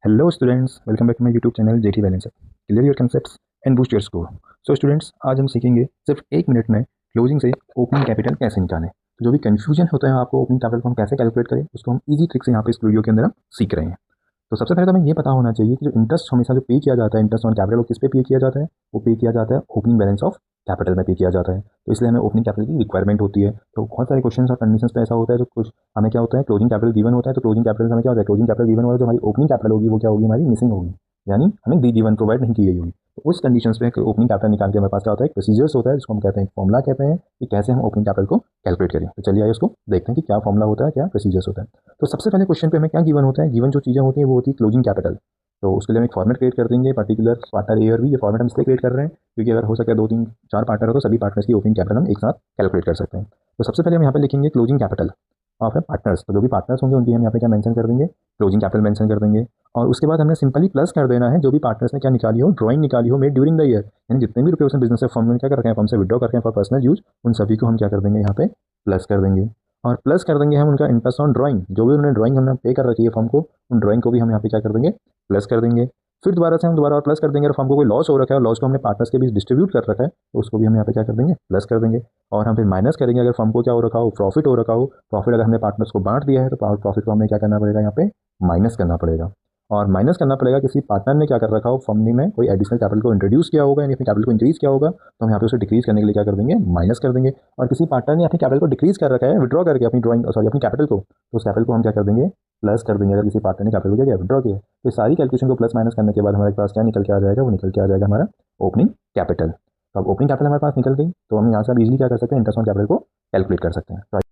Hello students, welcome back to my YouTube channel JT balancer. Clear your concepts and boost your score. So students, आज हम सीखेंगे सिर्फ 1 minute में closing से opening capital कैसे निकालें। तो जो भी कंफ्यूजन होता है आपको ओपनिंग कैपिटल को हम कैसे कैलकुलेट करें, उसको हम इजी ट्रिक से यहाँ पे इस वीडियो के अंदर हम सीख रहे हैं। तो सबसे पहले तो हमें ये पता होना चाहिए कि जो इंटरेस्ट हमेशा जो पे किया जाता है, इंटरेस्ट ऑन कैपिटल, वो किस पे पे किया जाता है? वो पे किया जाता है ओपनिंग बैलेंस ऑफ कैपिटल में पे किया जाता है। तो इसलिए हमें ओपनिंग कैपिटल की रिक्वायरमेंट होती है। तो बहुत सारे क्वेश्चन और कंडीशंस पे ऐसा होता है जो कुछ हमें क्या होता है, क्लोजिंग कैपिटल गिवन होता है। तो क्लोजिंग कैपिटल हमें क्या होता है, क्लोजिंग कैपिटल गिवन होगा, जो हमारी ओपनिंग कैपिटल होगी वो क्या होगी, हमारी मिसिंग होगी, यानी हमें दी गिवन प्रोवाइड नहीं की गई होगी। तो उस कंडीशंस पे ओपनिंग कैपिटल निकाल के हमारे पास क्या होता है, एक प्रोसीजर्स होता है जिसको हम कहते हैं, फॉर्मुला कहते हैं कि कैसे हम ओपनिंग कैपिटल को कैलकुलेट करें। तो चलिए आइए उसको देखते हैं कि क्या फॉर्मुला होता है, क्या प्रोसीजर्स होता है। तो सबसे पहले क्वेश्चन पे हमें क्या गिवन होता है, गिवन जो चीज़ें होती हैं वो होती है क्लोजिंग कैपिटल। तो उसके लिए हम एक फॉर्मेट क्रिएट कर देंगे, पर्टिकुलर पार्टनर ए और बी। ये फॉर्मेट हम इसलिए क्रिएट कर रहे हैं क्योंकि अगर हो सके 2 3 4 पार्टनर हो तो सभी पार्टनर्स की ओपनिंग कैपिटल हम एक साथ कैलकुलेट कर सकते हैं। तो सबसे पहले हम यहाँ पे लिखेंगे क्लोजिंग कैपिटल ऑफ है पार्टनर्स। तो जो भी पार्टनर्स होंगे उनकी हम यहाँ पे क्या मेंशन कर देंगे, क्लोजिंग कैपिटल मेंशन कर देंगे। और उसके बाद हमने सिंपली प्लस कर देना है जो भी पार्टनर्स ने क्या निकाली हो, ड्राइंग निकाली हो, मेड ड्यूरिंग द ईयर, यानी जितने भी रुपये उसने बिजनेस से फर्म में क्या कर रखे हैं, फर्म से विड्रॉ करके फॉर पर्सनल यूज, उन सभी को हम क्या कर देंगे, यहाँ पे प्लस कर देंगे। और प्लस कर देंगे हम उनका इंटरेस्ट ऑन ड्राइंग, जो भी उन्होंने ड्राइंग हमने पे कर रखी है फर्म को, उन ड्राइंग को भी हम यहाँ पे क्या कर देंगे, प्लस कर देंगे। फिर दोबारा से हम दोबारा और प्लस कर देंगे। और फर्म को कोई लॉस हो रखा है और लॉस को हमने पार्टनर्स के बीच डिस्ट्रीब्यूट कर रखा है, तो उसको भी हम यहाँ पे क्या कर देंगे, प्लस कर देंगे। और हम फिर माइनस करेंगे अगर फर्म को क्या हो रखा हो, प्रॉफिट हो रखा हो। प्रॉफिट अगर हमने पार्टनर्स को बांट दिया है तो प्रॉफिट को हमें क्या करना पड़ेगा, यहाँ पे माइनस करना पड़ेगा। और माइनस करना पड़ेगा किसी पार्टनर ने क्या कर रखा हो, फर्म में कोई एडिशनल कैपिटल को इंट्रोड्यूस किया होगा, यानी अपने कैपिटल को इंक्रीज किया होगा, तो हम यहाँ पे उसे डिक्रीज करने के लिए क्या कर देंगे, माइनस कर देंगे। और किसी पार्टनर ने अपनी कैपिटल को डिक्रीज कर रखा है, विड्रॉ करके अपनी ड्राइंग सॉरी अपनी कैपिटल को, तो उस कैपिटल को हम क्या कर देंगे, प्लस कर देंगे। अगर किसी पार्टनर ने कैपिटल को क्या किया, विड्रॉ किया। तो सारी कैलकुलेशन को प्लस माइनस करने के बाद हमारे पास क्या निकल के आ जाएगा, वो निकल के आ जाएगा हमारा ओपनिंग कैपिटल। तो अब ओपनिंग कैपिटल हमारे पास निकल गई, तो हम यहाँ से अब इजीली क्या कर सकते हैं, इंटरेस्ट ऑन कैपिटल को कैलकुलेट कर सकते हैं।